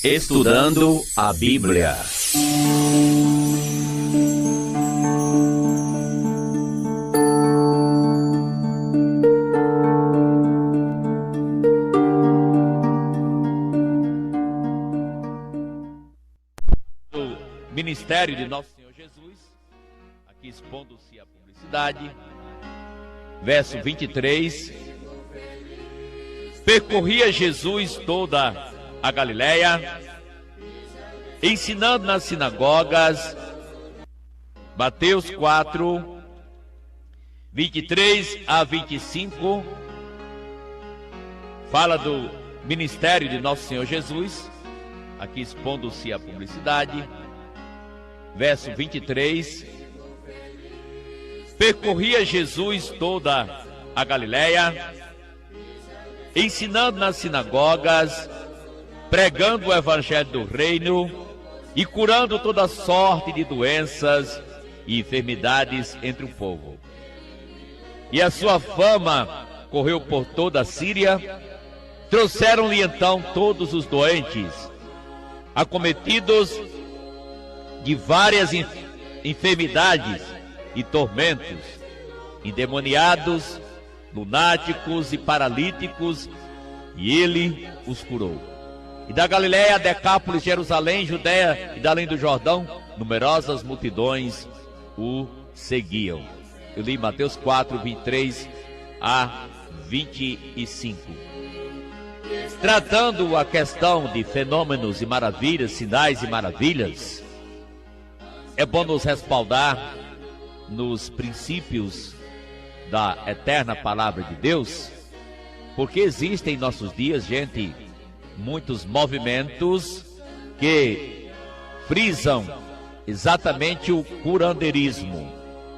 Estudando a Bíblia. Do ministério de Nosso Senhor Jesus, aqui expondo-se a publicidade, verso 23. Percorria Jesus toda a Galileia, ensinando nas sinagogas. Mateus 4, 23 a 25, fala do ministério de Nosso Senhor Jesus, aqui expondo-se a publicidade, verso 23. Percorria Jesus toda a Galileia, ensinando nas sinagogas, pregando o evangelho do reino e curando toda sorte de doenças e enfermidades entre o povo. E a sua fama correu por toda a Síria. Trouxeram-lhe então todos os doentes, acometidos de várias enfermidades e tormentos, endemoniados, lunáticos e paralíticos, e ele os curou. E da Galiléia, Decápolis, Jerusalém, Judéia e da além do Jordão, numerosas multidões o seguiam. Eu li Mateus 4, 23 a 25. Tratando a questão de fenômenos e maravilhas, sinais e maravilhas, é bom nos respaldar nos princípios da eterna palavra de Deus, porque existem em nossos dias, gente, muitos movimentos que frisam exatamente o curandeirismo.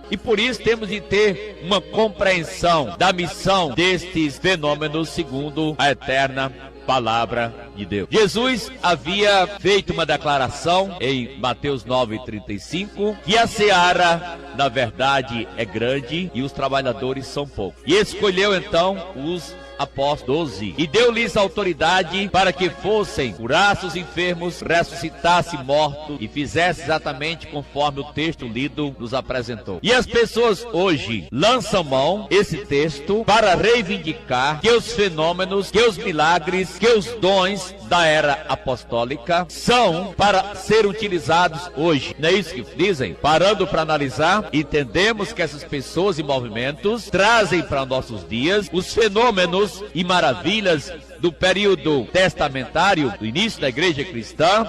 E por isso temos de ter uma compreensão da missão destes fenômenos segundo a eterna palavra de Deus. Jesus havia feito uma declaração em Mateus 9:35, que a seara, na verdade, é grande e os trabalhadores são poucos. E escolheu então os apóstolos 12 e deu-lhes autoridade para que fossem, curassem os enfermos, ressuscitassem mortos e fizessem exatamente conforme o texto lido nos apresentou. E as pessoas hoje lançam mão esse texto para reivindicar que os fenômenos, que os milagres, que os dons da era apostólica são para ser utilizados hoje. Não é isso que dizem? Parando para analisar, entendemos que essas pessoas e movimentos trazem para nossos dias os fenômenos e maravilhas do período testamentário, do início da igreja cristã,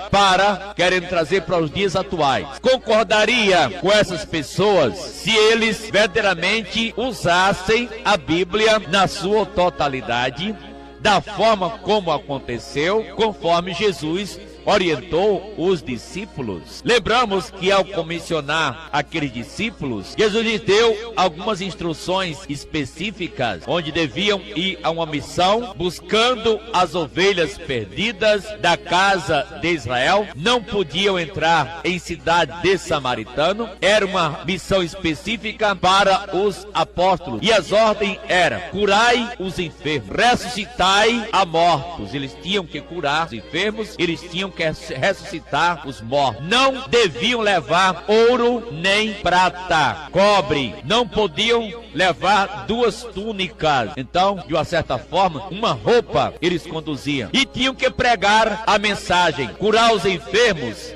querendo trazer para os dias atuais. Concordaria com essas pessoas se eles verdadeiramente usassem a Bíblia na sua totalidade, da forma como aconteceu, conforme Jesus orientou os discípulos. Lembramos que ao comissionar aqueles discípulos, Jesus lhes deu algumas instruções específicas, onde deviam ir a uma missão buscando as ovelhas perdidas da casa de Israel. Não podiam entrar em cidade de samaritano. Era uma missão específica para os apóstolos. E as ordens eram: curai os enfermos, ressuscitai a mortos. Eles tinham que curar os enfermos, eles tinham que ressuscitar os mortos. Não deviam levar ouro nem prata, cobre. Não podiam levar duas túnicas. Então, de uma certa forma, uma roupa eles conduziam. E tinham que pregar a mensagem: curar os enfermos,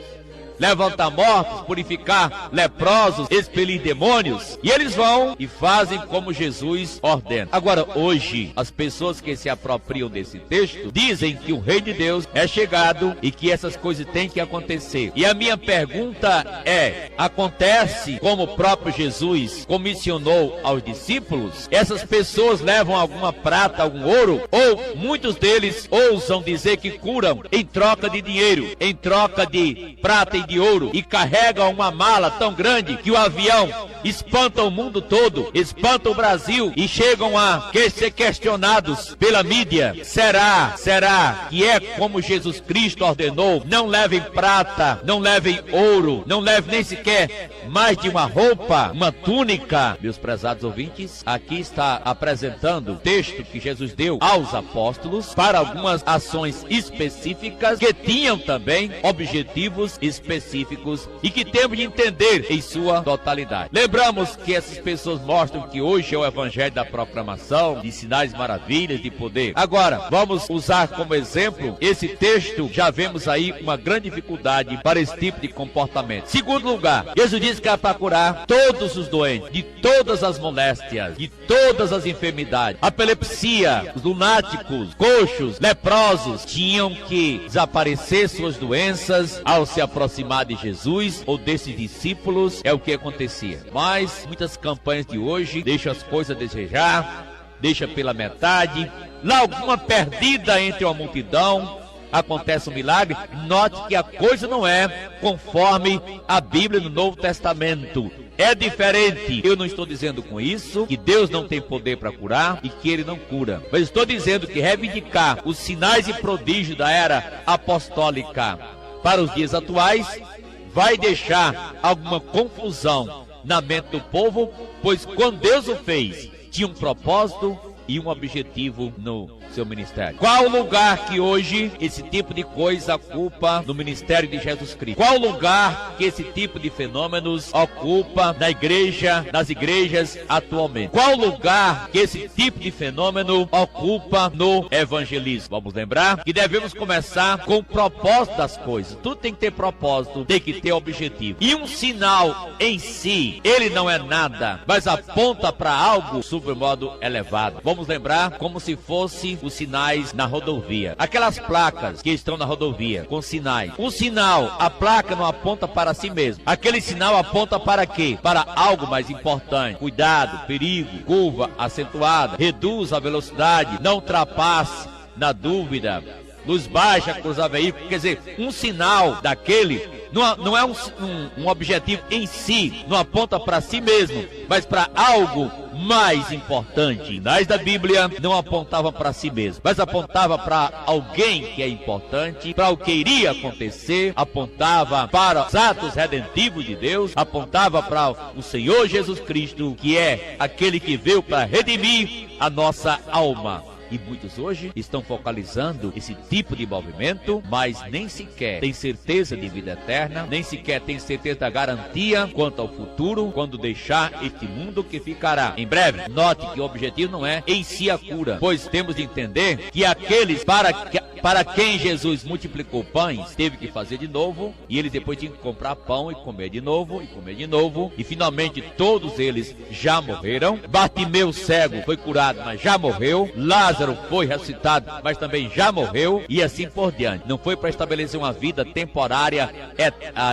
levantar mortos, purificar leprosos, expelir demônios. E eles vão e fazem como Jesus ordena. Agora, hoje, as pessoas que se apropriam desse texto dizem que o reino de Deus é chegado e que essas coisas têm que acontecer. E a minha pergunta é: acontece como o próprio Jesus comissionou aos discípulos? Essas pessoas levam alguma prata, algum ouro? Ou muitos deles ousam dizer que curam em troca de dinheiro, em troca de prata e de ouro e carregam uma mala tão grande que o avião espanta o mundo todo, espanta o Brasil e chegam a ser questionados pela mídia. Será que é como Jesus Cristo ordenou? Não levem prata, não levem ouro, não levem nem sequer mais de uma roupa, uma túnica. Meus prezados ouvintes, aqui está apresentando o texto que Jesus deu aos apóstolos para algumas ações específicas que tinham também objetivos específicos e que temos de entender em sua totalidade. Lembramos que essas pessoas mostram que hoje é o evangelho da proclamação, de sinais, maravilhas, de poder. Agora, vamos usar como exemplo esse texto. Já vemos aí uma grande dificuldade para esse tipo de comportamento. Segundo lugar, Jesus disse que é para curar todos os doentes, de todas as moléstias, de todas as enfermidades. Epilepsia, os lunáticos, coxos, leprosos, tinham que desaparecer suas doenças ao se aproximar de Jesus ou desses discípulos. É o que acontecia. Mas muitas campanhas de hoje deixam as coisas a desejar, deixa pela metade. Lá alguma perdida entre uma multidão, acontece um milagre. Note que a coisa não é conforme a Bíblia no Novo Testamento. É diferente. Eu não estou dizendo com isso que Deus não tem poder para curar e que Ele não cura. Mas estou dizendo que reivindicar os sinais e prodígios da era apostólica para os dias atuais vai deixar alguma confusão na mente do povo, pois quando Deus o fez, tinha um propósito e um objetivo no seu ministério. Qual o lugar que hoje esse tipo de coisa ocupa no ministério de Jesus Cristo? Qual o lugar que esse tipo de fenômenos ocupa na igreja, nas igrejas atualmente? Qual o lugar que esse tipo de fenômeno ocupa no evangelismo? Vamos lembrar que devemos começar com o propósito das coisas. Tudo tem que ter propósito, tem que ter objetivo. E um sinal em si, ele não é nada, mas aponta para algo sobremodo elevado. Vamos lembrar como se fosse os sinais na rodovia. Aquelas placas que estão na rodovia com sinais. Um sinal, a placa não aponta para si mesmo. Aquele sinal aponta para quê? Para algo mais importante. Cuidado, perigo, curva acentuada, reduz a velocidade, não ultrapasse, na dúvida, luz baixa, cruzar veículo. Quer dizer, um sinal daquele não é um objetivo em si, não aponta para si mesmo, mas para algo mais importante. Sinais da Bíblia não apontavam para si mesmo, mas apontava para alguém que é importante, para o que iria acontecer, apontava para os atos redentivos de Deus, apontava para o Senhor Jesus Cristo, que é aquele que veio para redimir a nossa alma. E muitos hoje estão focalizando esse tipo de movimento, mas nem sequer tem certeza de vida eterna, nem sequer tem certeza da garantia quanto ao futuro, quando deixar este mundo que ficará em breve. Note que o objetivo não é em si a cura, pois temos de entender que aqueles para quem Jesus multiplicou pães, teve que fazer de novo, e eles depois tinham que comprar pão e comer de novo, e finalmente todos eles já morreram. Bartimeu cego foi curado, mas já morreu. Lázaro foi ressuscitado, mas também já morreu, e assim por diante. Não foi para estabelecer uma vida temporária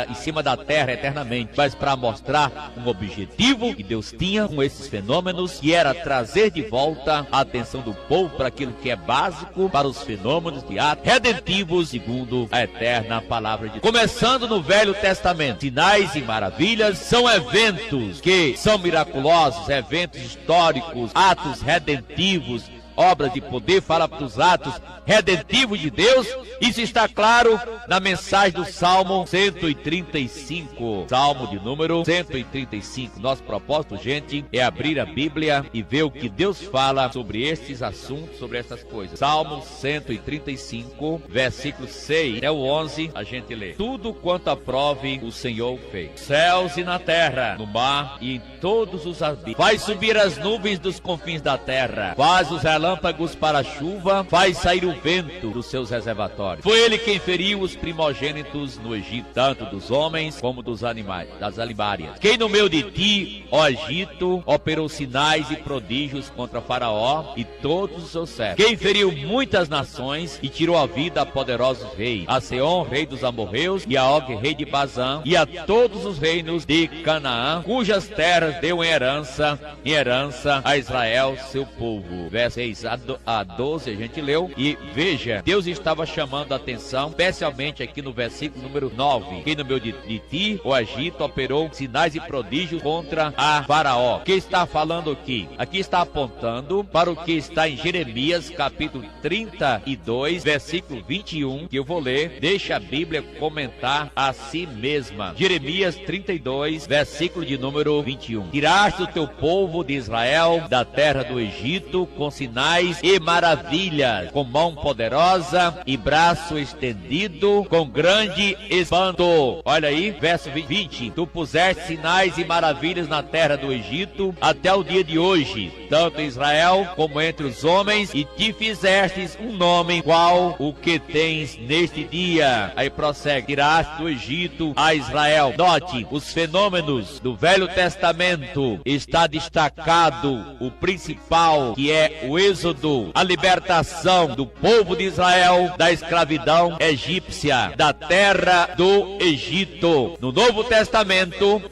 em cima da terra eternamente, mas para mostrar um objetivo que Deus tinha com esses fenômenos, que era trazer de volta a atenção do povo para aquilo que é básico, para os fenômenos de atos redentivos segundo a eterna palavra de Deus. Começando no Velho Testamento, sinais e maravilhas são eventos que são miraculosos, eventos históricos, atos redentivos, obras de poder. Fala dos atos redentivos de Deus. Isso está claro na mensagem do Salmo 135. Salmo de número 135. Nosso propósito, gente, é abrir a Bíblia e ver o que Deus fala sobre estes assuntos, sobre essas coisas. Salmo 135, versículo 6 até o 11, a gente lê: tudo quanto aprove o Senhor fez, céus e na terra, no mar e em todos os abismos. Faz subir as nuvens dos confins da terra, faz os relâmpagos para a chuva, faz sair o vento dos seus reservatórios. Foi ele quem feriu os primogênitos no Egito, tanto dos homens como dos animais, das alimárias. Quem no meio de ti, ó Egito, operou sinais e prodígios contra Faraó e todos os seus servos. Quem feriu muitas nações e tirou a vida a poderosos reis, a Seom, rei dos amorreus, e a Og, rei de Bazã, e a todos os reinos de Canaã, cujas terras deu em herança a Israel, seu povo. Verso 6 a 12 a gente leu, e veja, Deus estava chamando a atenção, especialmente aqui no versículo número 9. Quem no meio de ti, o Egito, operou sinais e prodígios contra a Faraó. O que está falando aqui? Aqui está apontando para o que está em Jeremias, capítulo 32, versículo 21, que eu vou ler. Deixa a Bíblia comentar a si mesma. Jeremias 32, versículo de número 21. Tiraste o teu povo de Israel da terra do Egito com sinais e maravilhas, com mão poderosa e braço estendido, com grande espanto. Olha aí, verso 20. Tu puseste sinais e maravilhas na terra do Egito até o dia de hoje, tanto em Israel como entre os homens, e te fizestes um nome qual o que tens neste dia. Aí prossegue: tiraste do Egito a Israel. Note, os fenômenos do Velho Testamento está destacado o principal, que é o êxodo, a libertação do povo de Israel da escravidão egípcia, da terra do Egito. No Novo Testamento,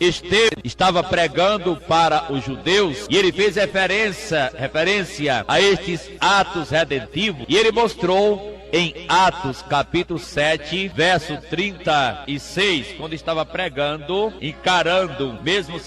estava pregando para os judeus e ele fez referência a estes atos redentivos, e ele mostrou em Atos capítulo 7, verso 36, quando estava pregando, encarando, mesmo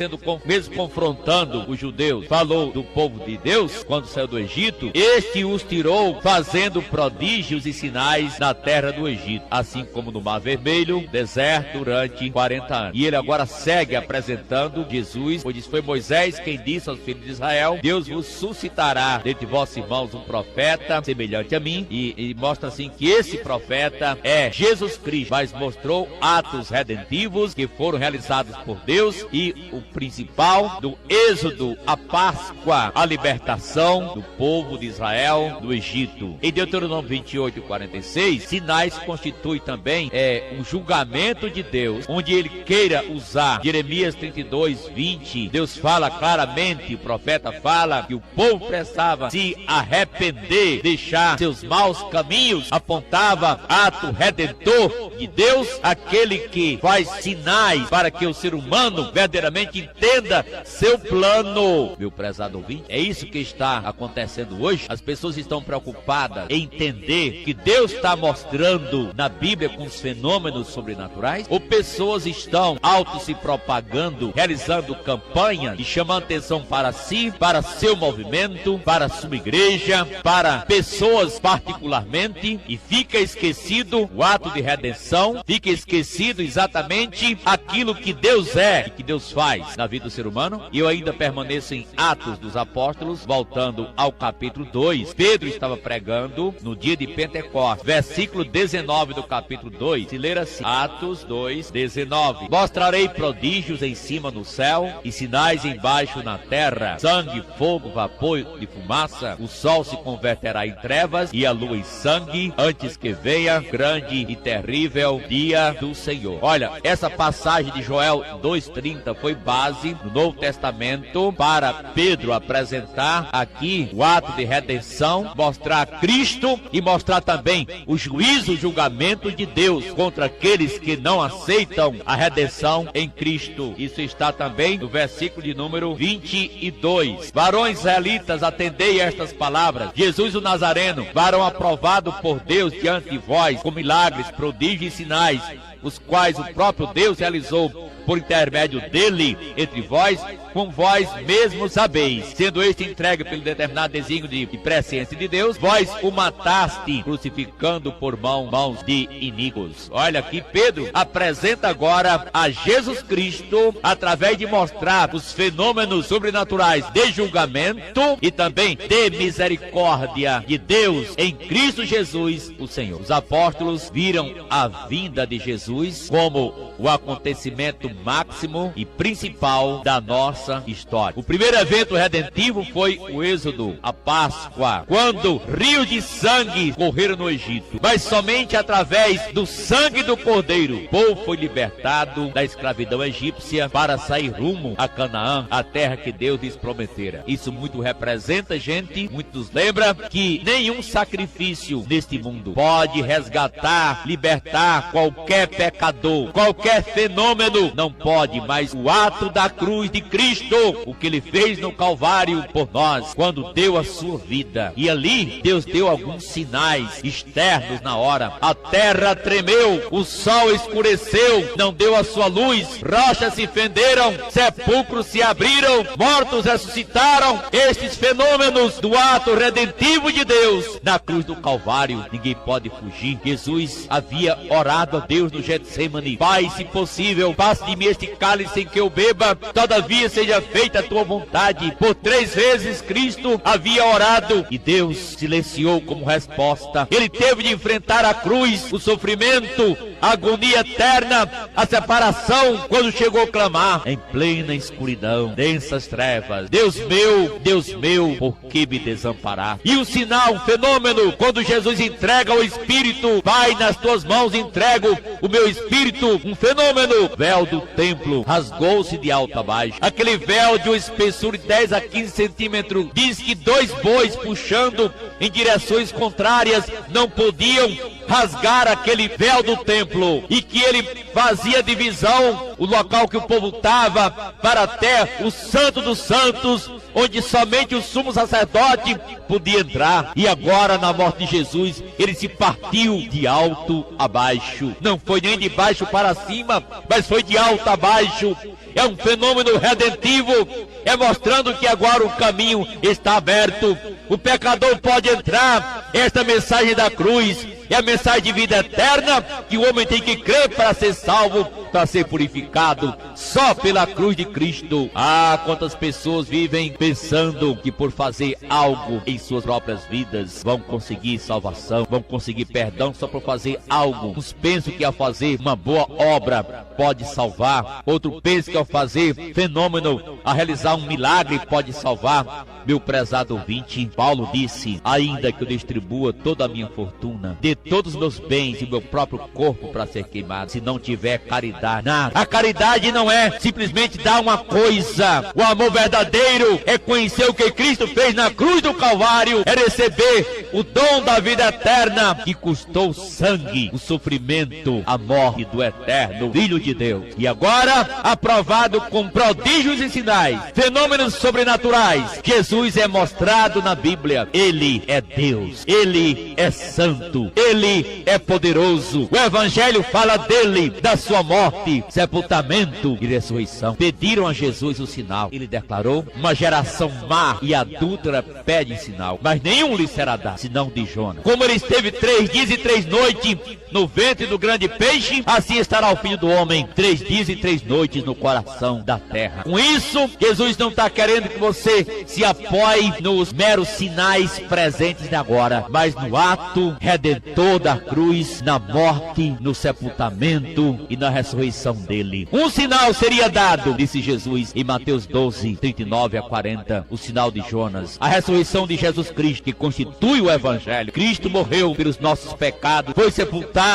confrontando os judeus, falou do povo de Deus quando saiu do Egito. Este os tirou fazendo prodígios e sinais na terra do Egito, assim como no Mar Vermelho, deserto, durante 40 anos. E ele agora segue apresentando Jesus, pois foi Moisés quem disse aos filhos de Israel: Deus vos suscitará dentre vossos irmãos um profeta semelhante a mim, e mostra assim que esse profeta é Jesus Cristo, mas mostrou atos redentivos que foram realizados por Deus, e o principal do êxodo, a Páscoa, a libertação do povo de Israel do Egito. Em Deuteronômio 28 e 46, sinais constitui também um julgamento de Deus, onde ele queira usar. Jeremias 32, 20, Deus fala claramente, o profeta fala que o povo precisava se arrepender, deixar seus maus caminhos. Apontava ato redentor de Deus, aquele que faz sinais para que o ser humano verdadeiramente entenda seu plano. Meu prezado ouvinte, é isso que está acontecendo hoje. As pessoas estão preocupadas em entender que Deus está mostrando na Bíblia com os fenômenos sobrenaturais, ou pessoas estão se propagando, realizando campanhas e chamando atenção para si, para seu movimento, para sua igreja, para pessoas particularmente, e fica esquecido o ato de redenção, fica esquecido exatamente aquilo que Deus é e que Deus faz na vida do ser humano. E eu ainda permaneço em Atos dos Apóstolos, voltando ao capítulo 2. Pedro estava pregando no dia de Pentecostes, versículo 19 do capítulo 2, se ler assim: Atos 2, 19. Mostrarei prodígios em cima no céu e sinais embaixo na terra: sangue, fogo, vapor de fumaça. O sol se converterá em trevas e a lua em sangue, antes que venha grande e terrível dia do Senhor. Olha, essa passagem de Joel 2,30 foi base no Novo Testamento para Pedro apresentar aqui o ato de redenção, mostrar Cristo e mostrar também o juízo, o julgamento de Deus contra aqueles que não aceitam a redenção em Cristo. Isso está também no versículo de número 22. Varões israelitas, atendei estas palavras: Jesus o Nazareno, varão aprovado por Deus diante de vós, com milagres, prodígios e sinais, os quais o próprio Deus realizou por intermédio dele entre vós, com vós mesmos sabeis, sendo este entregue pelo determinado desígnio de presciência de Deus, vós o mataste, crucificando por mãos de iníquos. Olha aqui, Pedro apresenta agora a Jesus Cristo através de mostrar os fenômenos sobrenaturais de julgamento e também de misericórdia de Deus em Cristo Jesus, o Senhor. Os apóstolos viram a vinda de Jesus como o acontecimento máximo e principal da nossa história. O primeiro evento redentivo foi o êxodo, a Páscoa, quando rios de sangue correram no Egito. Mas somente através do sangue do Cordeiro, o povo foi libertado da escravidão egípcia para sair rumo a Canaã, a terra que Deus lhes prometera. Isso muito representa, gente, muito nos lembra que nenhum sacrifício neste mundo pode resgatar, libertar qualquer pecador, qualquer fenômeno não não pode, mas o ato da cruz de Cristo, o que ele fez no Calvário por nós, quando deu a sua vida. E ali Deus deu alguns sinais externos na hora. A terra tremeu, o sol escureceu, não deu a sua luz, rochas se fenderam, sepulcros se abriram, mortos ressuscitaram. Estes fenômenos do ato redentivo de Deus na cruz do Calvário, ninguém pode fugir. Jesus havia orado a Deus no Getsemane: Pai, se possível, passe de mim este cálice sem que eu beba, todavia seja feita a tua vontade. Por 3 vezes Cristo havia orado e Deus silenciou como resposta. Ele teve de enfrentar a cruz, o sofrimento, a agonia eterna, a separação, quando chegou a clamar em plena escuridão, densas trevas: Deus meu, por que me desamparar? E o sinal, o fenômeno, quando Jesus entrega o Espírito: Pai, nas tuas mãos entrego o meu Espírito. Um fenômeno, véu do templo rasgou-se de alto a baixo. Aquele véu de uma espessura de 10 a 15 centímetros, diz que 2 bois puxando em direções contrárias não podiam rasgar aquele véu do templo, e que ele fazia divisão, o local que o povo estava, para até o Santo dos Santos, onde somente o sumo sacerdote podia entrar. E agora, na morte de Jesus, ele se partiu de alto a baixo. Não foi nem de baixo para cima, mas foi de alto a baixo. É um fenômeno redentivo, é mostrando que agora o caminho está aberto. O pecador pode entrar. Esta mensagem da cruz é a mensagem de vida eterna, que o homem tem que crer para ser salvo, para ser purificado, só pela cruz de Cristo. Ah, quantas pessoas vivem pensando que por fazer algo em suas próprias vidas vão conseguir salvação, vão conseguir perdão só por fazer algo. Uns pensam que ao fazer uma boa obra pode salvar, outro pensa que ao fazer fenômeno, a realizar um milagre pode salvar. Meu prezado ouvinte, Paulo disse: ainda que eu distribua toda a minha fortuna, dê todos os meus bens e meu próprio corpo para ser queimado, se não tiver caridade, nada. A caridade não é simplesmente dar uma coisa. O amor verdadeiro é conhecer o que Cristo fez na cruz do Calvário, é receber o dom da vida eterna, que custou sangue, o sofrimento, a morte do eterno Filho de Deus. E agora, aprovado com prodígios e sinais, fenômenos sobrenaturais, Jesus é mostrado na Bíblia. Ele é Deus, Ele é santo, Ele é poderoso. O Evangelho fala dele, da sua morte, sepultamento e ressurreição. Pediram a Jesus o sinal. Ele declarou: uma geração má e adúltera pede sinal, mas nenhum lhe será dado, senão de Jonas. Como ele esteve 3 dias e 3 noites no ventre do grande peixe, assim estará o Filho do Homem 3 dias e 3 noites no coração da terra. Com isso, Jesus não está querendo que você se apoie nos meros sinais presentes de agora, mas no ato redentor da cruz, na morte, no sepultamento e na ressurreição dele. Um sinal seria dado, disse Jesus em Mateus 12, 39 a 40, o sinal de Jonas, a ressurreição de Jesus Cristo, que constitui o Evangelho. Cristo morreu pelos nossos pecados, foi sepultado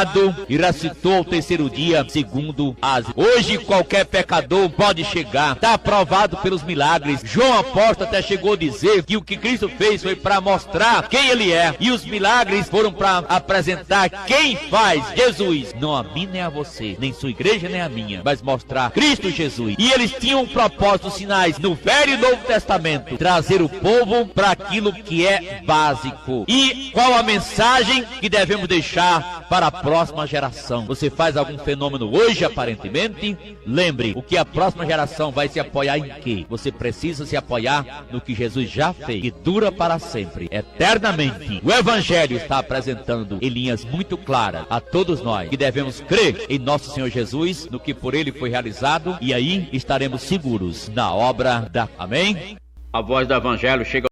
e ressuscitou ao 3º dia, segundo as... Hoje qualquer pecador pode chegar, está aprovado pelos milagres. João apóstolo até chegou a dizer que o que Cristo fez foi para mostrar quem ele é, e os milagres foram para apresentar quem faz. Jesus, não a mim nem a você, nem sua igreja nem a minha, mas mostrar Cristo Jesus. E eles tinham um propósito, sinais no Velho e Novo Testamento, trazer o povo para aquilo que é básico. E qual a mensagem que devemos deixar para a próxima geração? Você faz algum fenômeno hoje, aparentemente, lembre, o que a próxima geração vai se apoiar em quê? Você precisa se apoiar no que Jesus já fez, que dura para sempre, eternamente. O Evangelho está apresentando em linhas muito claras a todos nós que devemos crer em nosso Senhor Jesus, no que por ele foi realizado, e aí estaremos seguros na obra da... Amém? A voz do Evangelho chega